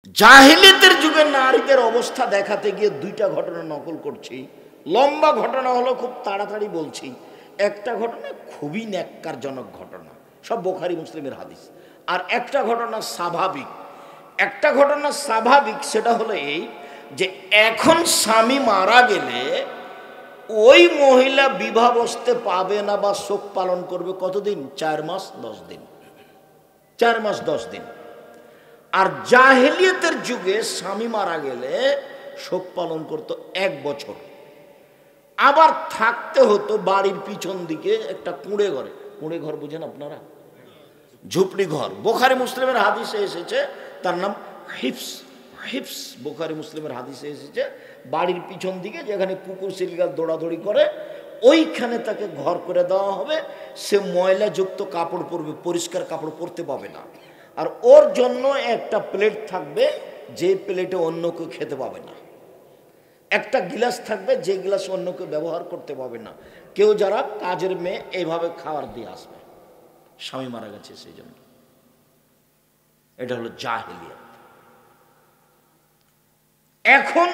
জাহিলিয়াতের যুগে নারীদের অবস্থা দেখাতে গিয়ে দুইটা ঘটনা নকল করছি। লম্বা ঘটনা হলো, খুব তাড়াতাড়ি বলছি। একটা ঘটনা খুবই ন্যাক্কারজনক ঘটনা, সব বুখারী মুসলিমের হাদিস। আর একটা ঘটনা স্বাভাবিক। একটা ঘটনা স্বাভাবিক, সেটা হলো এই যে এখন স্বামী মারা গেলে ওই মহিলা বিবাহ বসতে পাবে না বা শোক পালন করবে কতদিন? 4 মাস 10 দিন। 4 মাস 10 দিন। আর জাহেলিয়াতের যুগে স্বামী মারা গেলে শোক পালন করতো 1 বছর। আবার থাকতে হতো বাড়ির পিছন দিকে একটা কুঁড়ে ঘরে। কুঁড়ে ঘর বুঝেন আপনারা? ঝুপড়ি ঘর। বুখারী মুসলিমের হাদিসে এসেছে, তার নাম হিফস। হিফস বুখারী মুসলিমের হাদিসে এসেছে, বাড়ির পিছন দিকে যেখানে কুকুর সিলগাল দৌড়াদৌড়ি করে ওইখানে তাকে ঘর করে দেওয়া হবে। সে ময়লাযুক্ত কাপড় পরবে, পরিষ্কার কাপড় পরতে পাবে না। আর ওর জন্য একটা প্লেট থাকবে, যে প্লেটে অন্য কেউ খেতে পাবে না। একটা গিলাস থাকবে, যে গিলাস অন্য কেউ ব্যবহার করতে পাবে না। কেউ যারা কাজের মেয়ে এইভাবে খাবার দিয়ে আসবে, স্বামী মারা গেছে সেই জন্য। এটা হলো জাহেলিয়াত। এখন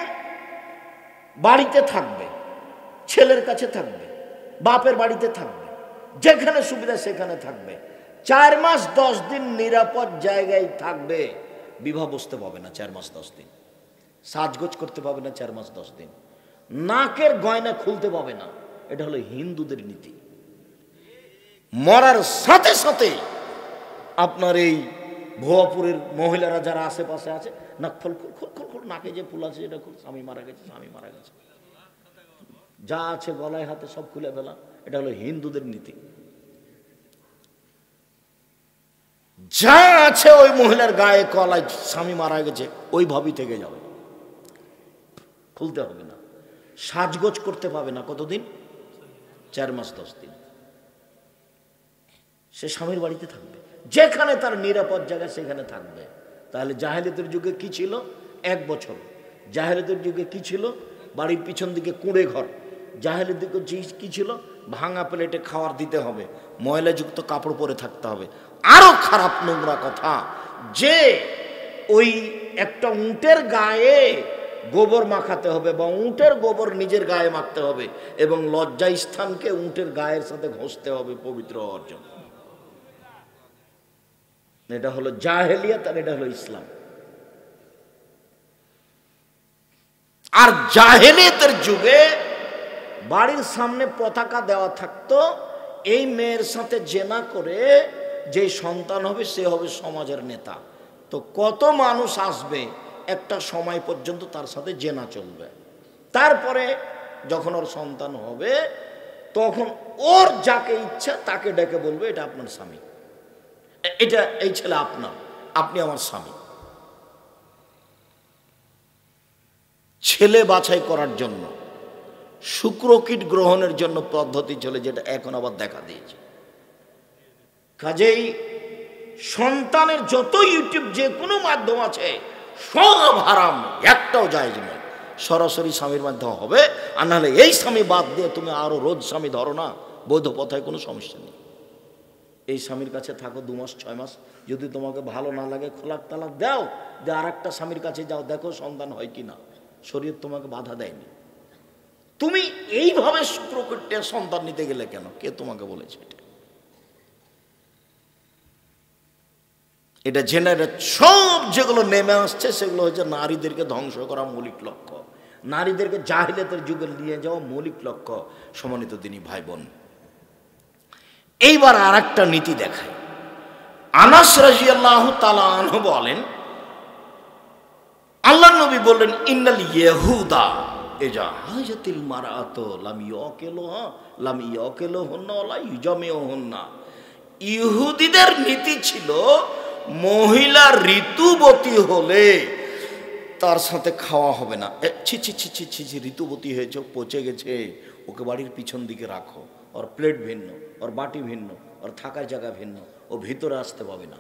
বাড়িতে থাকবে, ছেলের কাছে থাকবে, বাপের বাড়িতে থাকবে, যেখানে সুবিধা সেখানে থাকবে। 4 মাস 10 দিন নিরাপদ জায়গায় থাকবে, বিবাহ বসতে পাবে না 4 মাস 10 দিন। সাজগোজ করতে পাবে না 4 মাস 10 দিন। নাকের গয়না খুলতে পাবে না। এটা হলো হিন্দুদের নীতি। মরার সাথে সাথে আপনার এই ভুয়াপুরের মহিলারা যারা আশেপাশে আছে, নাক ফল খুল, নাকে যে ফুল আছে এটা খুল, স্বামী মারা গেছে, স্বামী মারা গেছে, যা আছে গলায় হাতে সব খুলে ফেলা। এটা হলো হিন্দুদের নীতি। যা আছে ওই মহিলার গায়ে কলায় স্বামী মারা গেছে ওইভাবেই থেকে যাবে, খুলতে হবে না। সাজগোজ করতে পাবে না কতদিন? 4 মাস 10 দিন। সে স্বামীর বাড়িতে থাকবে, যেখানে তার নিরাপদ জায়গা সেখানে থাকবে। তাহলে জাহেলিয়াতের যুগে কি ছিল? 1 বছর। জাহেলিয়াতের যুগে কি ছিল? বাড়ির পিছন দিকে কুঁড়ে ঘর। জাহেলিয়াতের দিকে কি ছিল? ভাঙা প্লেটে খাবার দিতে হবে, ময়লাযুক্ত কাপড় পরে থাকতে হবে। আরো খারাপ নোংরা কথা, যে ওই একটা উটের গায়ে গোবর মাখাতে হবে বা উটের গোবর নিজের গায়ে মাখতে হবে এবং লজ্জা স্থানকে উটের গায়ের সাথে ঘষতে হবে পবিত্র হওয়ার জন্য। এটা হলো জাহেলিয়াত আর এটা হলো ইসলাম। আর জাহেলিয়াতের যুগে বাড়ির সামনে পতাকা দেওয়া থাকতো, এই মেয়ের সাথে জেনা করে যে সন্তান হবে সে হবে সমাজের নেতা। তো কত মানুষ আসবে, একটা সময় পর্যন্ত তার সাথে জেনা চলবে। তারপরে যখন ওর সন্তান হবে তখন ওর যাকে ইচ্ছা তাকে ডেকে বলবে এটা আপনার স্বামী, এটা এই ছেলে আপনার, আপনি আমার স্বামী। ছেলে বাছাই করার জন্য শুক্রকীট গ্রহণের জন্য পদ্ধতি চলে, যেটা এখন আবার দেখা দিয়েছে। কাজেই সন্তানের যত ইউটিউব যে কোনো মাধ্যম আছে সব হারাম, একটাও জায়েজ নয়। সরাসরি স্বামীর মাধ্যমে হবে, আর নাহলে এই স্বামী বাদ দিয়ে তুমি আরো রোজ স্বামী ধরো না, বৈধ পথায় কোনো সমস্যা নেই। এই স্বামীর কাছে থাকো 2 মাস 6 মাস, যদি তোমাকে ভালো না লাগে খোলাক তালাক দাও, যে আর একটা স্বামীর কাছে যাও, দেখো সন্তান হয় কিনা। শরীয়ত তোমাকে বাধা দেয়নি। তুমি এইভাবে শুক্রকীটে সন্তান নিতে গেলে কেন? কে তোমাকে বলেছে? এটা জেনারেল সব যেগুলো নেমে আসছে সেগুলো হচ্ছে নারীদেরকে ধ্বংস করা মৌলিক লক্ষ্য, নারীদেরকে জাহিলিয়াতের যুগে নিয়ে যাওয়া মৌলিক লক্ষ্য। সম্মানিত দিনী ভাই বোন, এইবার আর একটা নীতি দেখায়। আনাস রাদিয়াল্লাহু তাআলা আনহু বলেন, আল্লাহর নবী বললেন, ইন্নাল ইয়াহুদা ইজা হাজাতিল মারাতু লাম ইয়াকিলুহুন্না ওয়ালা ইউজামিউহুন্না। ইহুদিদের নীতি ছিল মহিলা ঋতুবতী হলে তার সাথে খাওয়া হবে না। ছি ছি ছি ছি ছি, ঋতুবতী হয়েছে, পচে গেছে, ওকে বাড়ির পিছন দিকে রাখো, ওর প্লেট ভিন্ন, ওর বাটি ভিন্ন, ওর থাকার জায়গা ভিন্ন, ও ভিতরে আসতে পাবে না,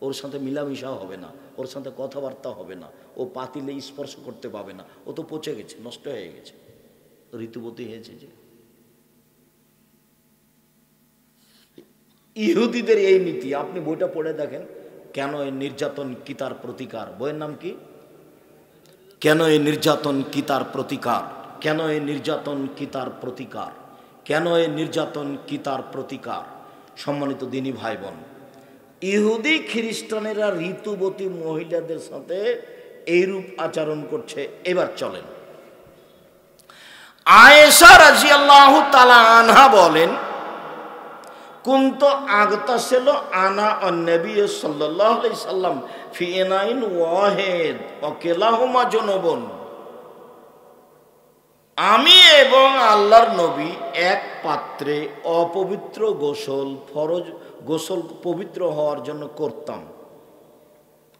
ওর সাথে মিলামিশা হবে না, ওর সাথে কথাবার্তা হবে না, ও পাতিলে স্পর্শ করতে পাবে না, ও তো পচে গেছে, নষ্ট হয়ে গেছে, ঋতুবতী হয়েছে। যে ইহুদিদের এই নীতি, আপনি বইটা পড়ে দেখেন, কেন এই নির্যাতন কি তার প্রতিকার? বইয়ের নাম কি? কেন এই নির্যাতন কি তার প্রতিকার? কেন এই নির্যাতন কি তার প্রতিকার? কেন এই নির্যাতন কি তার প্রতিকার? সম্মানিত দিনী ভাই বোন, ইহুদি খ্রিস্টানেরা ঋতুবতী মহিলাদের সাথে এইরূপ আচরণ করছে। এবার চলেন, আয়েশা রাদিয়াল্লাহু তাআলা আনহা বলেন, কুনতু আগতাসিলু আনা ওয়ান নবী সাল্লাল্লাহু আলাইহি সাল্লাম ফি ইনাইন ওয়াহিদ ওয়া কিলাহুমা জুনুবুন। আমি এবং আল্লাহর নবী এক পাত্রে অপবিত্র গোসল, ফরজ গোসল পবিত্র হওয়ার জন্য করতাম।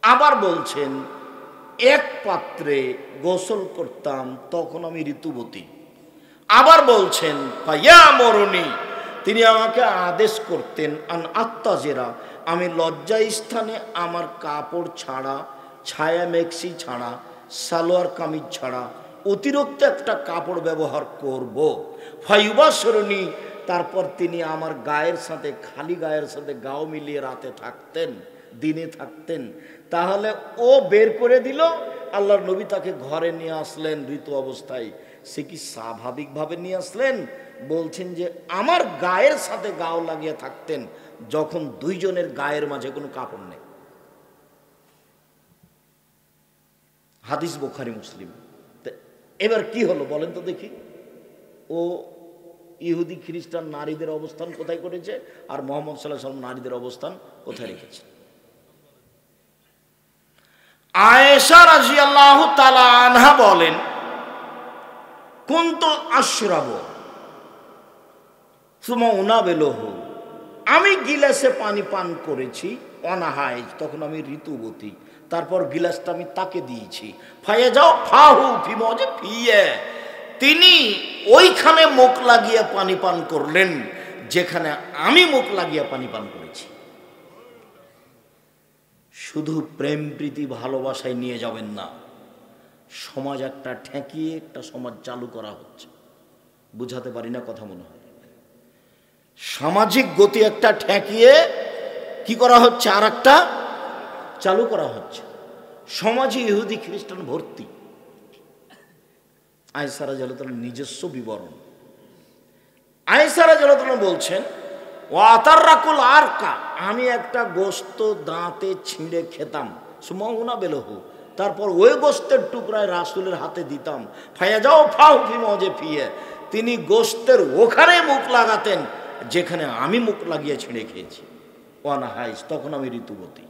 আবার বলছেন এক পাত্রে গোসল করতাম, তখন আমি ঋতুবতী। আবার বলছেন ফাইয়া মরুনি, তিনি আমাকে আদেশ করতেন আন আত্তাজেরা, আমি লজ্জা স্থানে আমার কাপড় ছাড়া, ছায়া মেক্সি ছাড়া, সালোয়ার কামিজ ছাড়া অতিরিক্ত একটা কাপড় ব্যবহার করব। ফাইবাসরণী, তারপর তিনি আমার গায়ের সাথে, খালি গায়ের সাথে গাও মিলিয়ে রাতে থাকতেন, দিনে থাকতেন। তাহলে ও বের করে দিল, আল্লাহর নবী তাকে ঘরে নিয়ে আসলেন ঋতু অবস্থায়। সে কি স্বাভাবিকভাবে নিয়ে আসলেন? বলছেন যে আমার গায়ের সাথে গাও লাগিয়ে থাকতেন, যখন দুইজনের গায়ের মাঝে কোনো কাপড় নেই। হাদিস বুখারী মুসলিম। এবার কি হলো বলেন তো দেখি? ও ইহুদি খ্রিস্টান নারীদের অবস্থান কোথায় করেছে, আর মুহাম্মদ সাল্লাল্লাহু আলাইহি ওয়াসাল্লাম নারীদের অবস্থান কোথায় রেখেছে? আয়েশা রাদিয়াল্লাহু তাআলা আনহা বলেন, কুনতু আশরাবু সুমা উনাবিলুহু, আমি গিলাসে পানি পান করেছি, অনাহাইজ, তখন আমি ঋতুবতী। তারপর গিলাসটা আমি তাকে দিয়েছি। ফায়া যাও ফাহু ফিমজে ফিয়ে, তিনি ওইখানে মুখ লাগিয়ে পানি পান করলেন যেখানে আমি মুখ লাগিয়ে পানি পান করেছি। শুধু প্রেম প্রীতি ভালোবাসায় নিয়ে যাবেন না, সমাজ একটা ঠেকিয়ে একটা সমাজ চালু করা হচ্ছে। বুঝাতে পারি না কথা মনে হয়? সামাজিক গতি একটা ঠেকিয়ে কি করা হচ্ছে, আর একটা চালু করা হচ্ছে। সমাজে ইহুদি খ্রিস্টান ভর্তি। আয়েশা রাদিয়াল্লাহু তাআলার নিজস্ব বিবরণ। আয়েশা রাদিয়াল্লাহু তাআলা বলছেন, ওয়াতাররাকুল আরকা, আমি একটা গোশত দাঁতে ছিঁড়ে খেতাম, সুমাউনা বেলহু, তারপর ওই গোশতের টুকরায় রাসূলের হাতে দিতাম। ফায়া যাও ফাউ ফিমজে ফিয়ে, তিনি গোশতের ওখানে মুখ লাগাতেন যেখানে আমি মুখ লাগিয়ে ছিঁড়ে খেয়েছি। ওয়ানাহাইজ, তখন আমি ঋতুবতী।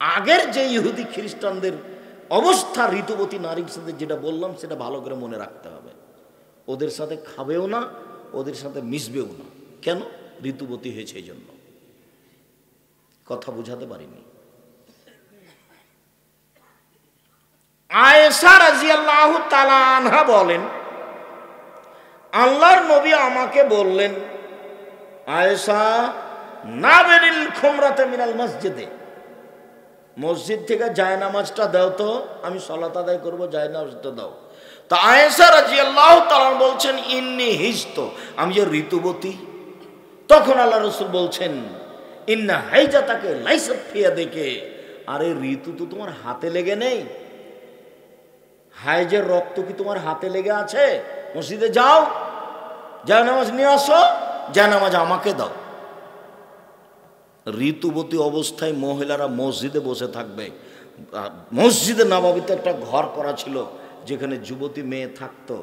আগের যে ইহুদি খ্রিস্টানদের অবস্থা ঋতুবতী নারীর সাথে যেটা বললাম, সেটা ভালো করে মনে রাখতে হবে। ওদের সাথে খাবেও না, ওদের সাথে মিশবেও না। কেন? ঋতুবতী হয়েছে এই জন্য। কথা বুঝাতে পারিনি। আয়েশা রাদিয়াল্লাহু তাআলা আনহা বলেন, আল্লাহর নবী আমাকে বললেন, আয়েশা নাবেরিল খুমরাতে মিনাল মসজিদে, মসজিদ থেকে জায়নামাজটা দাও তো, আমি সালাত আদায় করবো, জায়নামাজটা দাও। তা আয়েশা রাদিয়াল্লাহু তাআলা বলছেন, ইন্নী হিজতু, আমি যে ঋতুবতী। তখন আল্লাহ রাসূল বলছেন, ইন্না হাইজাতাকে লাইসাত ফি ইয়াদিকে, আরে ঋতু তো তোমার হাতে লেগে নেই। হাইজের রক্ত কি তোমার হাতে লেগে আছে? মসজিদে যাও, জায়নামাজ নিয়ে আসো, জায়নামাজ আমাকে দাও। ঋতুবতী অবস্থায় মহিলারা মসজিদে বসে থাকবে। মসজিদে নববীতে একটা ঘর করা ছিল যেখানে যুবতী মেয়ে থাকতো।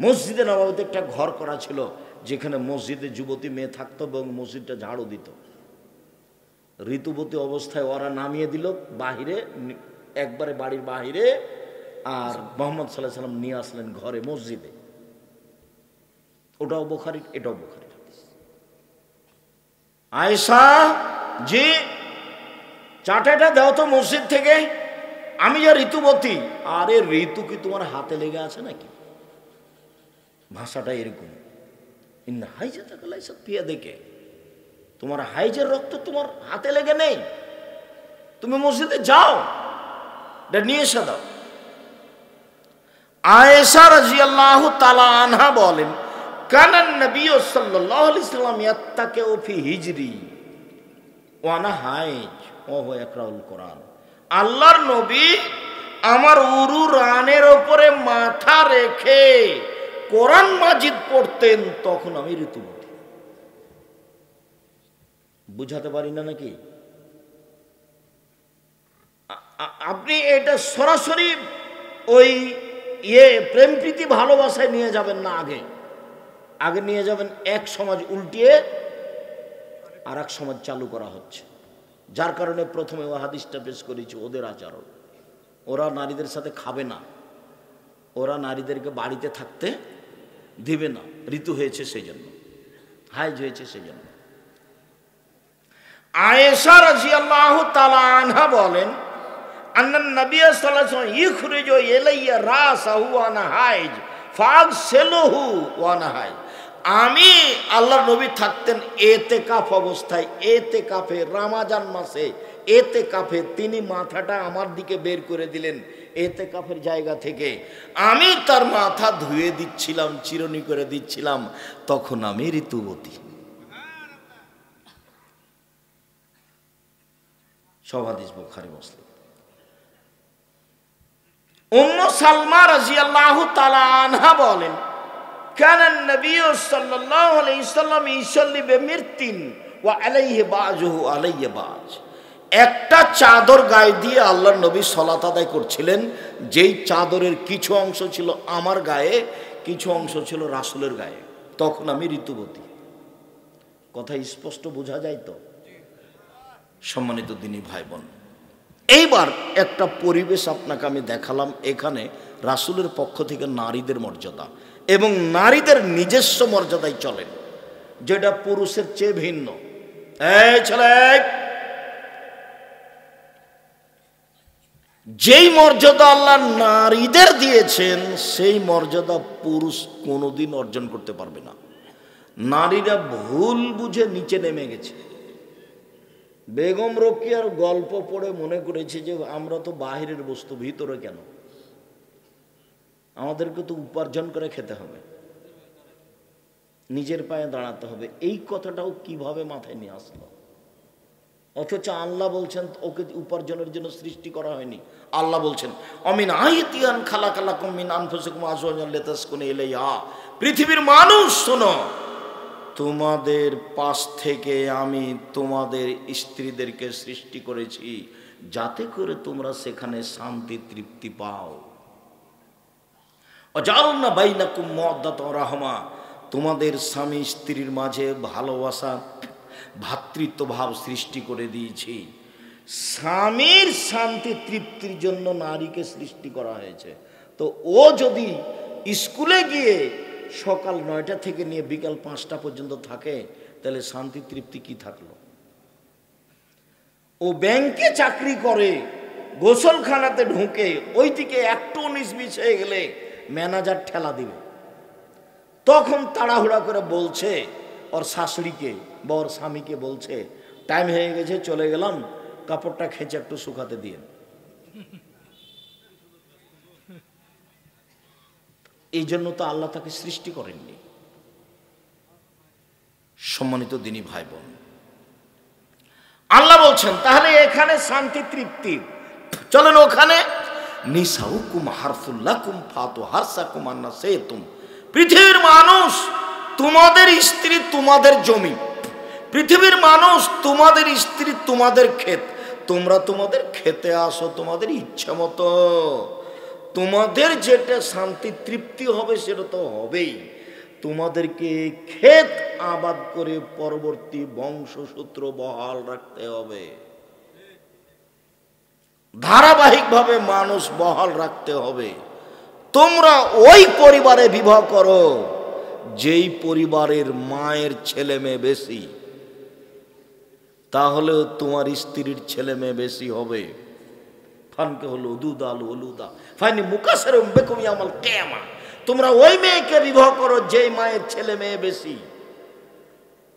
মসজিদে নববীতে একটা ঘর করা ছিল যেখানে মসজিদে যুবতী মেয়ে থাকতো এবং মসজিদটা ঝাড়ু দিত। ঋতুবতী অবস্থায় ওরা নামিয়ে দিল বাহিরে, একবারে বাড়ির বাহিরে, আর মুহাম্মদ সাল্লাল্লাহু আলাইহি ওয়াসাল্লাম নিয়ে আসলেন ঘরে, মসজিদে। ওটাও বুখারী, এটাও বুখারী। আয়েশা, জি চাটাটা দাও তো মসজিদ থেকে, আমি যা ঋতুবতী। আরে ঋতু কি তোমার হাতে লেগে আছে নাকি? ভাষাটা এরকম। ইন্না হাইজাতাকা লাইসাত ফি ইয়াদিকে, তোমার হাইজের রক্ত তোমার হাতে লেগে নেই, তুমি মসজিদে যাও, এটা নিয়ে এসে দাও। আয়েশা রাদিয়াল্লাহু তাআলা আনহা বলেন, কানান নবী সাল্লাল্লাহু আলাইহি সাল্লাম ইয়াত্তাকিউ ফি হিজরি ওয়া আনা হাইজ ওহো একরাউল কোরআন। আল্লাহর নবী আমার উরু রানের ওপরে মাথা রেখে কোরআন মাজিদ পড়তেন, তখন আমি ঋতুবতী। বুঝাতে পারি না নাকি? আপনি এটা সরাসরি ওই প্রেম প্রীতি ভালোবাসায় নিয়ে যাবেন না, আগে নিয়ে যাবেন এক সমাজ উল্টিয়ে আর এক সমাজ চালু করা হচ্ছে, যার কারণে প্রথমে ও হাদিসটা পেশ করেছি। ওদের আচরণ, ওরা নারীদের সাথে খাবে না, ওরা নারীদেরকে বাড়িতে থাকতে দিবে না, ঋতু হয়েছে সেই জন্য, হাইজ হয়েছে সেই জন্য। আয়েশা রাদিয়াল্লাহু তাআলা আনহা বলেন, আন্নান নবী সাল্লাল্লাহু আলাইহি ওয়াসাল্লাম ইখরিজু ইলাইয়া রাসাহু ওয়া আনা হাইজ ফাগসিলুহু ওয়া আনা হাইজ। আমি আল্লাহর নবী থাকতেন এতেকাফ অবস্থায়, এতেকাফে রমজান মাসে এতেকাফে তিনি মাথাটা আমার দিকে বের করে দিলেন এতেকাফের জায়গা থেকে, আমি তার মাথা ধুয়ে দিচ্ছিলাম, চিরুনি করে দিচ্ছিলাম, তখন আমি ঋতুবতী। সব হাদিস বুখারী মুসলিম। উম্মু সালমা রাদিয়াল্লাহু তাআলা আনহা বলেন, কানা নবী সাল্লাল্লাহু আলাইহি সাল্লাম ইসাল্লি বিমিরতিন ওয়া আলাইহি বাজুহু আলাইহি বাজ। একটা চাদর গায়ে দিয়ে আল্লাহর নবী সালাত আদায় করছিলেন, যেই চাদরের কিছু অংশ ছিল আমার গায়ে, কিছু অংশ ছিল রাসূলের গায়ে, তখন আমি ঋতুবতী। কথা স্পষ্ট বোঝা যায় তো? সম্মানিত দিনী ভাই বোন, এইবার একটা পরিবেশ আপনাকে আমি দেখালাম। এখানে রাসূলের পক্ষ থেকে নারীদের মর্যাদা এবং নারীদের নিজস্ব মর্যাদায় চলেন, যেটা পুরুষের চেয়ে ভিন্ন। এই ছেলে, যেই মর্যাদা আল্লাহ নারীদের দিয়েছেন সেই মর্যাদা পুরুষ কোনোদিন অর্জন করতে পারবে না। নারীরা ভুল বুঝে নিচে নেমে গেছে। বেগম রোকেয়ার গল্প পড়ে মনে করেছে যে আমরা তো বাহিরের বস্তু, ভিতরে কেন? আমাদেরকে তো উপার্জন করে খেতে হবে, নিজের পায়ে দাঁড়াতে হবে। এই কথাটাও কিভাবে মাথায় নিয়ে আসলো? অথচ আল্লাহ বলছেন ওকে উপার্জনের জন্য সৃষ্টি করা হয়নি। আল্লাহ বলছেন অমিন আয়াতিয়ান খালাকালাকুম মিন আনফুসিকুম আজওয়াজান লিতাসকুনু ইলাইহা। পৃথিবীর মানুষ শোনো, তোমাদের পাশ থেকে আমি তোমাদের স্ত্রীদেরকে সৃষ্টি করেছি যাতে করে তোমরা সেখানে শান্তি তৃপ্তি পাও। অজালনা বাইনাকুম মাওয়াদ্দাতা ওয়া রাহমা, তোমাদের স্বামী স্ত্রীর মাঝে ভালোবাসা ভ্রাতৃত্ব ভাব সৃষ্টি করে দিয়েছি। স্বামীর শান্তি তৃপ্তির জন্য নারীকে সৃষ্টি করা হয়েছে। তো ও যদি স্কুলে গিয়ে সকাল 9টা থেকে নিয়ে বিকাল 5টা পর্যন্ত থাকে, তাহলে শান্তি তৃপ্তি কি থাকলো? ও ব্যাংকে চাকরি করে, গোসলখানাতে ঢুকে ওইদিকে একটু 19-20 হয়ে গেলে ম্যানেজার ঠেলা দিবে, তখন তাড়াহুড়া করে বলছে ওর শাশুড়িকে বা ওর স্বামীকে, বলছে টাইম হয়ে গেছে চলে গেলাম, কাপড়টা খেঁচে একটু শুকাতে দিয়ে। এই জন্য তো আল্লাহ তাকে সৃষ্টি করেননি। সম্মানিত দিনী ভাই বোন, আল্লাহ বলছেন তাহলে এখানে শান্তি তৃপ্তি, চলেন ওখানে নিসাউকুম হারসুল লাকুম ফাতু হারসাকুম আন্না শাইতুম। পৃথিবীর মানুষ তোমাদের স্ত্রী তোমাদের জমি, পৃথিবীর মানুষ তোমাদের স্ত্রী তোমাদের ক্ষেত, তোমরা তোমাদের খেতে আসো তোমাদের ইচ্ছা মতো, তোমাদের যেটা শান্তি তৃপ্তি হবে সেটা তো হবেই। তোমাদেরকে ক্ষেত আবাদ করে পরবর্তী বংশসূত্র বহাল রাখতে হবে, ধারাবাহিকভাবে মানুষ বহাল রাখতে হবে। তোমরা ওই পরিবারে বিবাহ করো যেই পরিবারের মায়ের ছেলে মেয়ে বেশি, তাহলে তোমার স্ত্রীর ছেলে মেয়ে বেশি হবে। ফানকে হলো দুদাল ওলুদা ফাইনি মুকাসসারুম বিকুম ইয়াউমাল কিয়ামা। তোমরা ওই মেয়েকে বিবাহ করো যেই মায়ের ছেলে মেয়ে বেশি,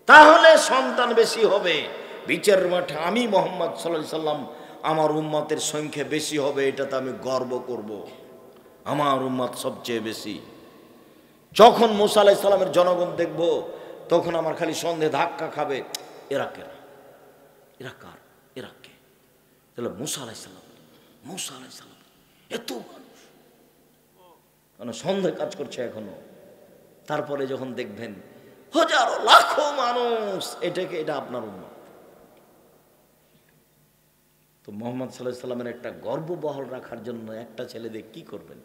তাহলে সন্তান বেশি হবে। বিচারের মাঠে আমি মুহাম্মদ সাল্লাল্লাহু আলাইহি সাল্লাম আমার উম্মতের সংখ্যা বেশি হবে, এটাতে আমি গর্ব করব। আমার উম্মত সবচেয়ে বেশি। যখন মুসা আলাইহিস সালামের জনগণ দেখব, তখন আমার খালি সন্দেহ ধাক্কা খাবে, এরা কেরা, এরা কার, এরা কে, তাহলে মুসা আলাইসাল্লাম, মুসা আলাইসাল্লাম এত মানুষ মানে সন্দেহ কাজ করছে এখনো। তারপরে যখন দেখবেন হাজারো লাখো মানুষ, এটা আপনার উম্মত। তো মোহাম্মদ সাল্লাল্লাহু আলাইহি সাল্লামের একটা গর্ব বহাল রাখার জন্য একটা ছেলে দিয়ে কি করবেন?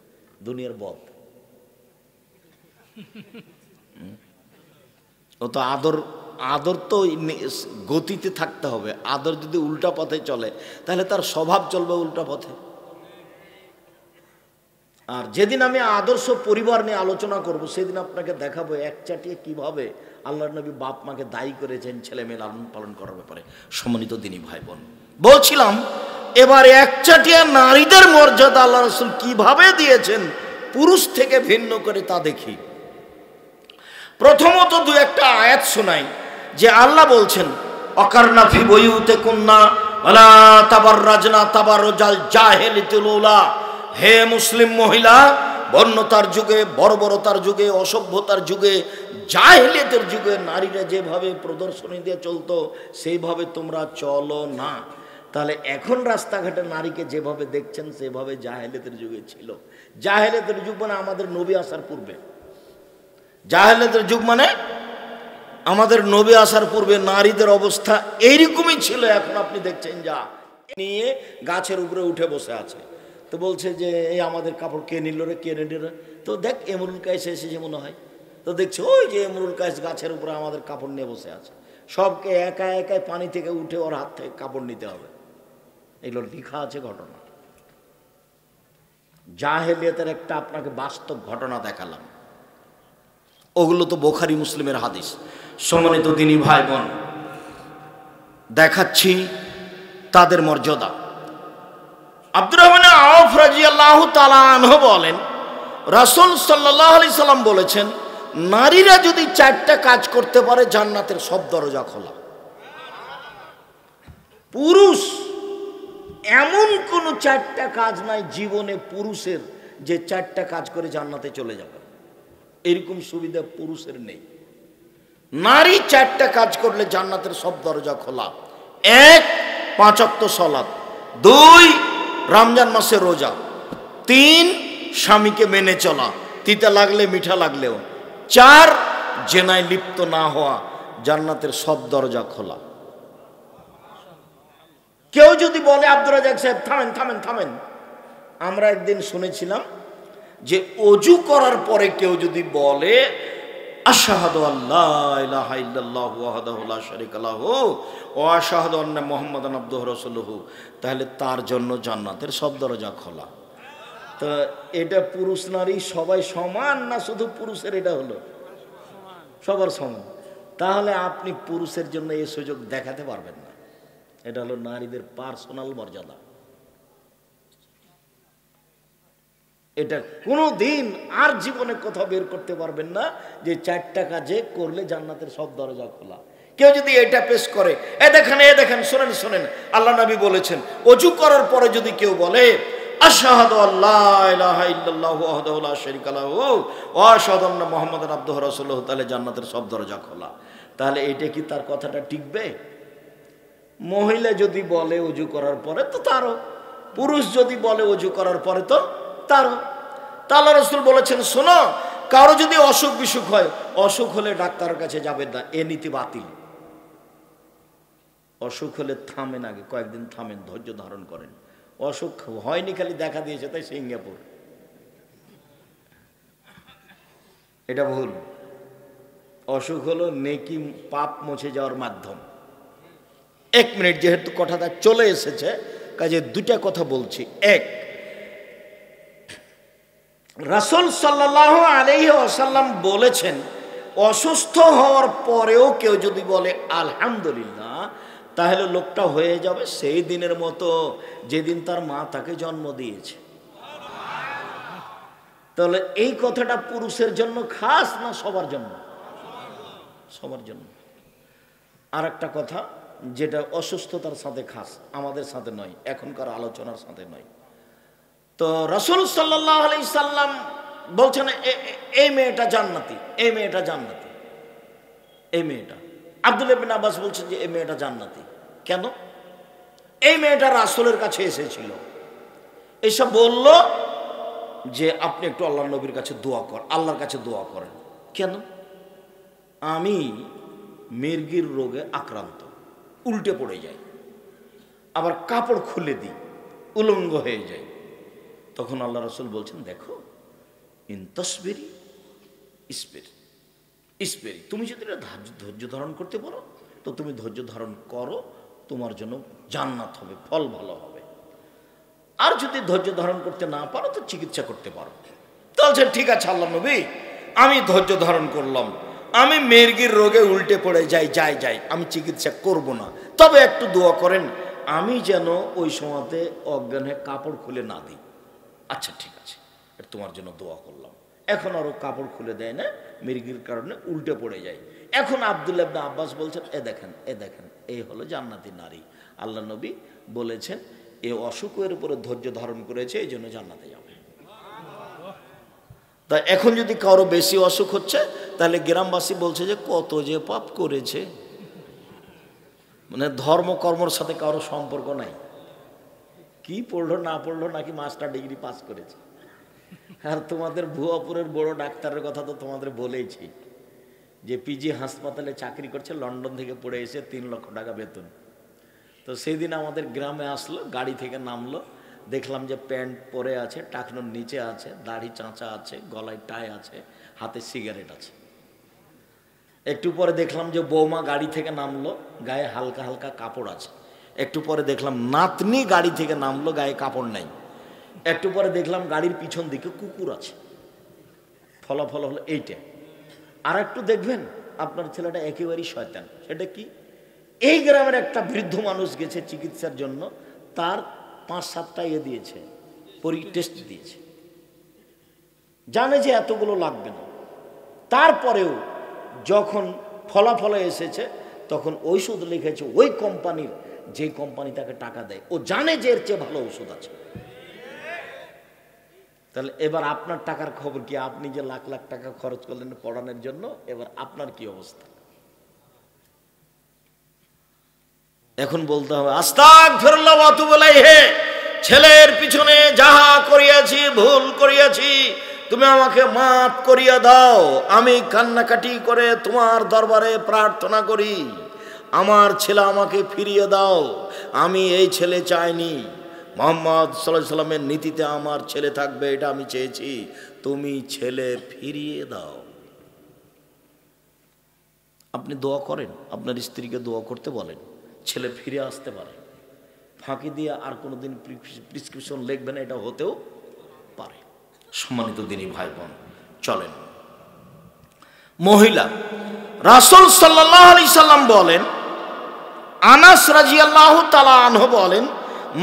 দুনিয়ার বদ। ও তো আদর তো গতিতে থাকতে হবে। আদর যদি উল্টা পথে চলে তাহলে তার স্বভাব চলবে উল্টা পথে। আর যেদিন আমি আদর্শ পরিবার নিয়ে আলোচনা করব সেদিন আপনাকে দেখাবো একচাটিয়ে কিভাবে আল্লাহর নবী বাপ মাকে দায়ী করেছেন ছেলে মেয়ে লালন পালন করার ব্যাপারে। সম্মানিত দিনী ভাই বোন, বলছিলাম এবার একচাটিয়া নারীদের মর্যাদা আল্লাহ রাসূল কিভাবে দিয়েছেন পুরুষ থেকে ভিন্ন করে তা দেখি। প্রথমত দু একটা আয়াত শোনাই যে আল্লাহ বলছেন অকারনা ফি বুয়ুতিকুন্না ওয়ালা তাবাররাজনা তাবাররুজাল জাহিলিয়াতুল উলা। হে মুসলিম মহিলা, বন্যতার যুগে, বর্বরতার যুগে, অসভ্যতার যুগে, জাহিলিয়াতের যুগে নারীরা যেভাবে প্রদর্শনী দিয়ে চলতো সেইভাবে তোমরা চলো না। তাহলে এখন রাস্তাঘাটে নারীকে যেভাবে দেখছেন সেভাবে জাহিলিয়াতের যুগে ছিল। জাহিলিয়াতের যুগ মানে আমাদের নবী আসার পূর্বে। জাহেলিয়াতের যুগ মানে আমাদের নবী আসার পূর্বে নারীদের অবস্থা এইরকমই ছিল। এখন আপনি দেখছেন যা নিয়ে গাছের উপরে উঠে বসে আছে, তো বলছে যে এই আমাদের কাপড় কে নিল রে, কে নিল রে? তো দেখ এমরুল কায়েস এসেছে মনে হয়, তো দেখছে ওই যে এমরুল কায়েস গাছের উপরে আমাদের কাপড় নিয়ে বসে আছে। সবকে একা একাই পানি থেকে উঠে ওর হাত থেকে কাপড় নিতে হবে। এগুলো লেখা আছে ঘটনা। জাহেলিয়াতের একটা আপনাকে বাস্তব ঘটনা দেখালাম, ওগুলো তো বুখারী মুসলিমের হাদিস। সম্মানিত দিনী ভাই বোন, দেখাচ্ছি তাদের মর্যাদা। আব্দুর রহমান আওফ রাদিয়াল্লাহু তাআলা আনহু বলেন রাসূল সাল্লাল্লাহু আলাইহি সাল্লাম বলেছেন নারীরা যদি চারটা কাজ করতে পারে জান্নাতের সব দরজা খোলা। পুরুষ এমন কোন চারটা কাজ নাই জীবনে পুরুষের যে চারটা কাজ করে জান্নাতে চলে যাবে, এরকম সুবিধা পুরুষের নেই। নারী চারটা কাজ করলে জান্নাতের সব দরজা খোলা। এক, 5 ওয়াক্ত সালাত। 2, রমজান মাসে রোজা। 3, স্বামীকে মেনে চলা, তিতা লাগলে মিঠা লাগলেও। 4, জেনায় লিপ্ত না হওয়া। জান্নাতের সব দরজা খোলা। কেউ যদি বলে আব্দুর রাজ্জাক সাহেব থামেন থামেন থামেন, আমরা একদিন শুনেছিলাম যে অজু করার পরে কেউ যদি বলে আশহাদু আল্লা ইলাহা ইল্লাল্লাহু ওয়াহদাহু লা শারীকা লাহু ওয়া আশহাদু আন্না মুহাম্মাদান আবদুহু ওয়া রাসূলুহু, তাহলে তার জন্য জান্নাতের সব দরজা খোলা। তো এটা পুরুষ নারী সবাই সমান না শুধু পুরুষের এটা হলো? সবার সমান। তাহলে আপনি পুরুষের জন্য এই সুযোগ দেখাতে পারবেন না। এটা হলো নারীদের পার্সোনাল মর্যাদা। এটা কোনো দিন আর জীবনে কোথাও বের করতে পারবেন না যে চারটা কাজে করলে জান্নাতের সব দরজা খোলা। কেউ যদি এটা পেশ করে এ দেখেন শোনেন শোনেন, আল্লাহ নবী বলেছেন ওযু করার পরে যদি কেউ বলে আশহাদু আল্লা ইলাহা ইল্লাল্লাহু ওয়াহদাহু লা শারীকা লাহু ওয়া আশহাদু আন্না মুহাম্মাদান আবদুহু ওয়া রাসূলুহু, তাহলে জান্নাতের সব দরজা খোলা। তাহলে এটা কি তার কথাটা টিকবে? মহিলা যদি বলে ওযু করার পরে তো তারও, পুরুষ যদি বলে ওযু করার পরে তো তারও। আল্লাহ রাসূল বলেছেন শোনো, কারো যদি অসুখ বিসুখ হয়, অসুখ হলে ডাক্তারের কাছে যাবেন না, এ নীতি বাতিল। অসুখ হলে থামেন, আগে কয়েকদিন থামেন, ধৈর্য ধারণ করেন। অসুখ হয়নি, খালি দেখা দিয়েছে তাই সিঙ্গাপুর, এটা ভুল। অসুখ হলো নেকি পাপ মুছে যাওয়ার মাধ্যম। 1 মিনিট, যেহেতু কথাটা চলে এসেছে কাজে দুটা কথা বলছি। এক, রাসূল সাল্লাল্লাহু আলাইহি ওয়াসাল্লাম বলেছেন অসুস্থ হওয়ার পরেও কেউ যদি বলে আলহামদুলিল্লাহ, তাহলে লোকটা হয়ে যাবে সেই দিনের মতো যেদিন তার মা তাকে জন্ম দিয়েছে। তাহলে এই কথাটা পুরুষের জন্য খাস না সবার জন্য? সবার জন্য। আর একটা কথা যেটা অসুস্থতার সাথে খাস, আমাদের সাথে নয়, এখনকার আলোচনার সাথে নয়। তো রাসূল সাল্লাল্লাহু আলাইহি সাল্লাম বলছেন এই মেয়েটা জান্নাতি, এই মেয়েটা জান্নাতি, এই মেয়েটা। আব্দুল্লাহ ইবনে আব্বাস বলছেন যে এই মেয়েটা জান্নাতি। কেন? এই মেয়েটা রাসূলের কাছে এসেছিল, এসব বলল যে আপনি একটু আল্লাহর নবীর কাছে দোয়া কর, আল্লাহর কাছে দোয়া করেন। কেন? আমি মির্গির রোগে আক্রান্ত, উল্টে পড়ে যাই, আবার কাপড় খুলে দিই, উলঙ্গ হয়ে যায়। তখন আল্লাহ রাসূল বলছেন, দেখো ইন তসবিরি ইসবেরি, তুমি যদি এটা ধৈর্য ধারণ করতে পারো তো তুমি ধৈর্য ধারণ করো, তোমার জন্য জান্নাত হবে, ফল ভালো হবে। আর যদি ধৈর্য ধারণ করতে না পারো তো চিকিৎসা করতে পারো। তাহলে ঠিক আছে আল্লাহ নবী, আমি ধৈর্য ধারণ করলাম, আমি মির্গির রোগে উল্টে পড়ে যাই, আমি চিকিৎসা করব না, তবে একটু দোয়া করেন আমি যেন ওই সময়তে অজ্ঞান হয়ে কাপড় খুলে না দিই। আচ্ছা ঠিক আছে, তোমার জন্য দোয়া করলাম। এখন আরো কাপড় খুলে দেয় না, মির্গির কারণে উল্টে পড়ে যায়। এখন আব্দুল্লাহ ইবনে আব্বাস বলছেন, এ দেখেন এই হলো জান্নাতি নারী। আল্লাহ নবী বলেছেন এ অসুখের উপরে ধৈর্য ধারণ করেছে, এই জন্য জান্নাতে যাবে। তা এখন যদি কারো বেশি অসুখ হচ্ছে তাহলে গ্রামবাসী বলছে যে কত যে পাপ করেছে, মানে ধর্ম কর্মর সাথে কারো সম্পর্ক নাই, কি পড়লো না পড়লো, নাকি মাস্টার ডিগ্রি পাস করেছে। আর তোমাদের ভুয়াপুরের বড় ডাক্তারের কথা তো তোমাদের বলেইছি, যে পিজি হাসপাতালে চাকরি করছে, লন্ডন থেকে পড়ে এসে 3 লক্ষ টাকা বেতন। তো সেই দিন আমাদের গ্রামে আসলো, গাড়ি থেকে নামলো, দেখলাম যে প্যান্ট পরে আছে, টাকনোর নিচে আছে, দাড়ি চাঁচা আছে, গলায় টাই আছে, হাতে সিগারেট আছে। একটু পরে দেখলাম যে বৌমা গাড়ি থেকে নামলো, গায়ে হালকা হালকা কাপড় আছে। একটু পরে দেখলাম নাতনি গাড়ি থেকে নামলো, গায়ে কাপড় নাই। একটু পরে দেখলাম গাড়ির পিছন দিকে কুকুর আছে। ফলাফল হলো এইটা। আর একটু দেখবেন আপনার ছেলেটা একেবারেই শয়তান। সেটা কি? এই গ্রামের একটা বৃদ্ধ মানুষ গেছে চিকিৎসার জন্য, তার 5-7টা দিয়েছে, টেস্ট দিয়েছে, জানে যে এতগুলো লাগবে না। তারপরেও যখন ফলাফলে এসেছে তখন ঔষধ লিখেছে ওই কোম্পানির, যে কোম্পানি তাকে টাকা দেয়, ও জানে যে এর চেয়ে ভালো ওষুধ আছে। তাহলে এবার আপনার টাকার খবর কি? আপনি যে লাখ লাখ টাকা খরচ করলেন পড়ানোর জন্য, এবার আপনার কি অবস্থা? এখন বলতে হবে আস্তাগফিরুল্লাহ ওয়া আতুবু ইলাইহি, ছেলের পিছনে যাহা করিয়াছি, ভুল করিয়াছি, তুমি আমাকে মাফ করিয়া দাও। আমি কান্নাকাটি করে তোমার দরবারে প্রার্থনা করি, আমার ছেলে আমাকে ফিরিয়ে দাও। আমি এই ছেলে চাইনি, মুহাম্মদ সাল্লাল্লাহু আলাইহি সাল্লামের নীতিতে আমার ছেলে থাকবে, এটা আমি চেয়েছি, তুমি ছেলে ফিরিয়ে দাও। আপনি দোয়া করেন, আপনার স্ত্রীকে দোয়া করতে বলেন, ছেলে ফিরে আসতে পারে। ফাঁকি দিয়ে আর কোনোদিন প্রেসক্রিপশন লিখবে না, এটা হতেও পারে। সম্মানিত দিনী ভাই বোন, চলেন। মহিলা রাসূল সাল্লাল্লাহু আলাইহি সাল্লাম বলেন, আনাস রাদিয়াল্লাহু তাআলা আনহু বলেন,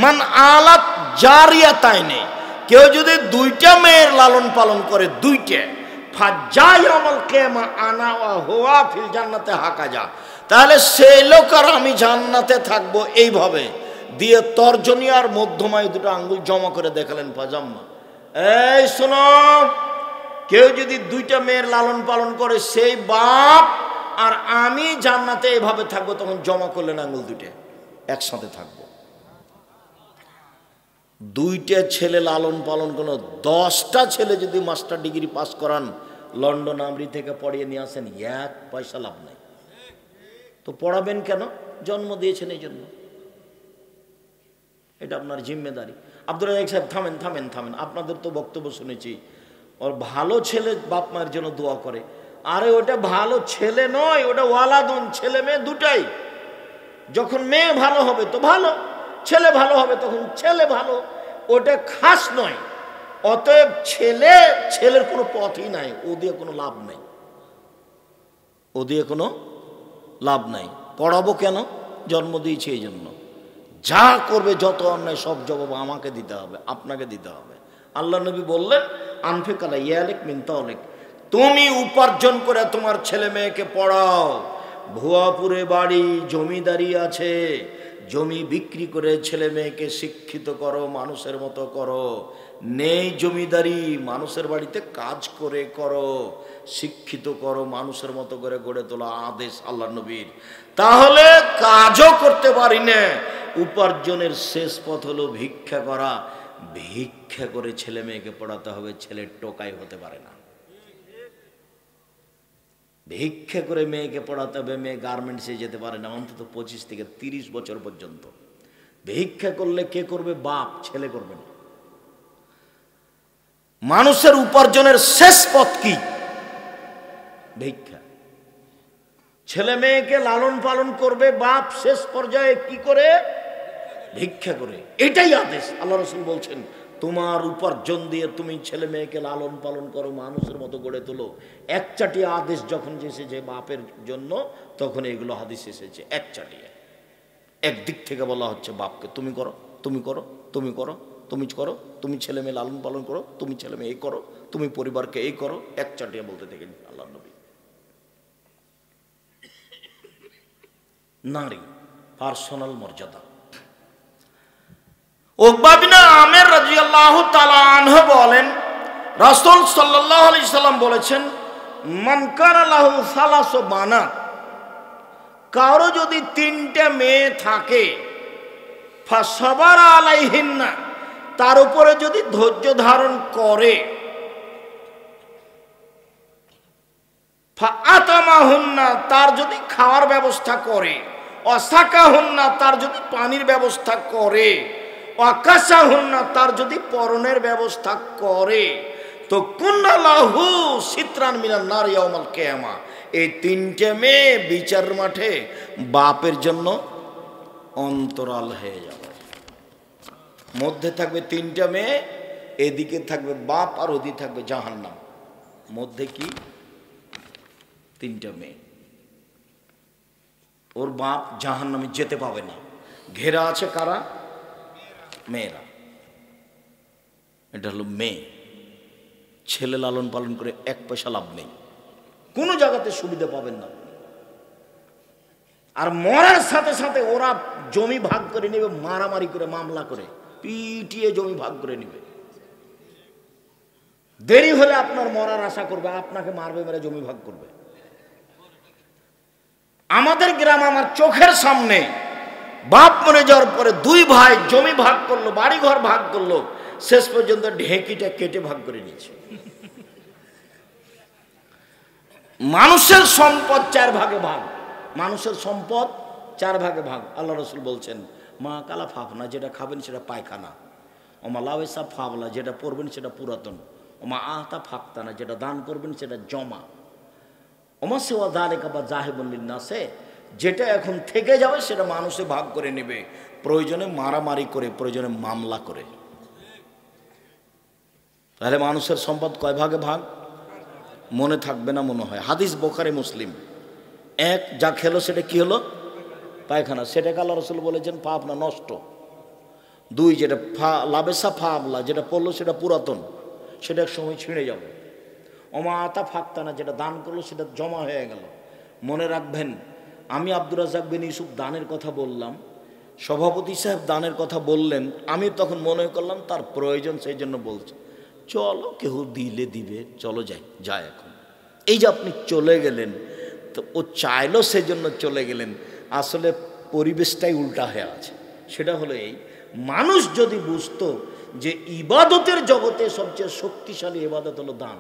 মান আলাত জারিয়াতাইনে, কেউ যদি 2টা মেয়ের লালন পালন করে, 2টা, ফাজায়াউল কিয়ামা আনা ওয়া হুয়া ফিল জান্নাতে হাকাজা, তাহলে সেই লোক আর আমি জান্নাতে থাকবো। এইভাবে দিয়ে তর্জনী আর মধ্যমায় 2টো আঙ্গুল জমা করে দেখালেন পাজাম্মা। এই শোনো, কেউ যদি 2টা মেয়ের লালন পালন করে, সেই বাপ আর আমি জান্নাতে এইভাবে থাকবো। তখন জমা করলেন আঙ্গুল 2টা, একসাথে থাকবো। 2টা ছেলে লালন পালন করলো, 10টা ছেলে যদি মাস্টার ডিগ্রি পাস করান, লন্ডন আমরি থেকে পড়িয়ে নিয়ে আসেন, 1 পয়সা লাভ নাই। তো পড়াবেন কেন? জন্ম দিয়েছেন এই জন্য, এটা আপনার জিম্মেদারি। আব্দুল রাজ্জাক সাহেব, থামেন, আপনাদের তো বক্তব্য শুনেছি, ওর ভালো ছেলে বাপ মায়ের জন্য দোয়া করে। আরে ওটা ভালো ছেলে নয়, ওটা ওয়ালাদুন, ছেলে মেয়ে দুটাই। যখন মেয়ে ভালো হবে তো ভালো, ছেলে ভালো হবে তখন ছেলে ভালো, ওটা খাস নয়। অতএব ছেলের কোনো পথই নাই, ও দিয়ে কোনো লাভ নাই, ও দিয়ে কোনো লাভ নাই। পড়াবো কেন? জন্ম দিয়েছি এই জন্য। যা করবে, যত অন্যায় সব জবাব আমাকে দিতে হবে, আপনাকে দিতে হবে। আল্লাহ নবী বললেন, আনফিক আলা ইয়ালিক মিন তাওলিক, তুমি উপার্জন করে তোমার ছেলে মেয়েকে পড়াও। ভুয়াপুরে বাড়ি, জমিদারি আছে, জমি বিক্রি করে ছেলে মেয়েকে শিক্ষিত করো, মানুষের মতো করো। নেই জমিদারি, মানুষের বাড়িতে কাজ করে করো, শিক্ষিত করো, মানুষের মতো করে গড়ে তোলা আদেশ আল্লাহ নবীর। তাহলে কাজও করতে পারি না, উপার্জনের শেষ পথ হলো ভিক্ষা করা। ভিক্ষা করে ছেলে মেয়েকে পড়াতে হবে, ছেলের টোকাই হতে পারে না। ভিক্ষা করে মেয়েকে পড়াতে হবে, মেয়ে গার্মেন্টসে যেতে পারে না অন্তত 25 থেকে 30 বছর পর্যন্ত। ভিক্ষা করলে কে করবে? বাপ, ছেলে করবে না। মানুষের উপার্জনের শেষ পথ কি? ভিক্ষা। ছেলে মেয়েকে লালন পালন করবে বাপ, শেষ পর্যায়ে কি করে? ভিক্ষা করে। এটাই আদেশ। আল্লাহ রাসূল বলছেন, তোমার উপার্জন দিয়ে তুমি ছেলে মেয়েকে লালন পালন করো, মানুষের মতো গড়ে তোলো। একচাটিয়া আদেশ যখন এসেছে বাপের জন্য, তখন এগুলো হাদিস এসেছে একচাটিয়া। একদিক থেকে বলা হচ্ছে বাপকে তুমি করো, তুমি করো, তুমি করো, তুমি করো, তুমি ছেলে মেয়ে লালন পালন করো, তুমি ছেলে মেয়ে এই করো, তুমি পরিবারকে এই করো, একচাটিয়া বলতে দেখেন আল্লাহ নবী। নারী পার্সোনাল মর্যাদা। উকবা বিন আমির রাদিয়াল্লাহু তাআলা আনহু বলেন, রাসূল সাল্লাল্লাহু আলাইহি সাল্লাম বলেছেন, মান কানা লাহু সালাসু বানাত, কারো যদি 3টে মেয়ে থাকে, ফাসাবারা আলাইহিন্না, তার উপরে যদি ধৈর্য ধারণ করে, ফাআতামাহুন্না, তার যদি খাওয়ার ব্যবস্থা করে, ওয়াসাকাহুন্না, তার যদি পানির ব্যবস্থা করে, ওয়াকাসাহুন্না, তার যদি পরনের ব্যবস্থা করে, তো কুন্না লাহু সিতরান মিনান নার ইয়াউমাল কিয়ামা, এই 3টে মেয়ে বিচার মাঠে বাপের জন্য অন্তরাল হয়ে যাবে। মধ্যে থাকবে 3টে মেয়ে, এদিকে থাকবে বাপ, আর ওদিকে থাকবে জাহান্নাম। মধ্যে কি? 3টে মেয়ে। ওর বাপ জাহান্নামে যেতে পাবে না। ঘেরা আছে কারা? মেয়েরা। এটা হলো মেয়ে। ছেলে লালন পালন করে 1 পয়সা লাভ নেই, কোনো জায়গাতে সুবিধা পাবেন না। আর মরার সাথে সাথে ওরা জমি ভাগ করে নেবে, মারামারি করে, মামলা করে, পিটিয়ে জমি ভাগ করে নেবে। দেরি হলে আপনার মরার আশা করবে, আপনাকে মারবে, মেরে জমি ভাগ করবে। আমাদের গ্রাম, আমার চোখের সামনে বাপ মরে যাওয়ার পরে 2 ভাই জমি ভাগ করলো, বাড়ি ঘর ভাগ করলো, শেষ পর্যন্ত ঢেঁকিটা কেটে ভাগ করে নিয়েছে। মানুষের সম্পদ 4 ভাগে ভাগ। মানুষের সম্পদ 4 ভাগে ভাগ। আল্লাহ রাসূল বলছেন, মা কালা ফাফনা, যেটা খাবেন সেটা পায়খানা, ওমা লাওয়েসা ফাবলা, যেটা পড়বেন সেটা পুরাতন, ওমা আহতা ফাক্তানা, যেটা দান করবেন সেটা জমা, ওমা সেওয়া যালিকা বা জাহিবুন লিন্নাসে, যেটা এখন থেকে যাবে সেটা মানুষে ভাগ করে নেবে, প্রয়োজনে মারামারি করে, প্রয়োজনে মামলা করে। তাহলে মানুষের সম্পদ কয় ভাগে ভাগ? মনে থাকবে না মনে হয়, হাদিস বুখারী মুসলিম। 1, যা খেলো সেটা কি হলো? পায়খানা, সেটাকে আল্লাহ রাসূল বলেছেন পাবনা, নষ্ট। 2, যেটা লাবেসা ফাবলা, যেটা পড়লো সেটা পুরাতন, সেটা এক সময় ছিঁড়ে যাবে। ওমা আতা ফাক্তানা, যেটা দান করলো সেটা জমা হয়ে গেল। মনে রাখবেন, আমি আব্দুর রাজ্জাক বিন ইউসুফ দানের কথা বললাম, সভাপতি সাহেব দানের কথা বললেন, আমি তখন মনে করলাম তার প্রয়োজন, সেই জন্য বলছি চলো, কেউ দিলে দিবে, চলো যাই এখন। এই যে আপনি চলে গেলেন, তো ও চাইলো সেজন্য চলে গেলেন, আসলে পরিবেশটাই উল্টা হয়ে আছে। সেটা হলো এই, মানুষ যদি বুঝতো যে ইবাদতের জগতে সবচেয়ে শক্তিশালী ইবাদত হলো দান,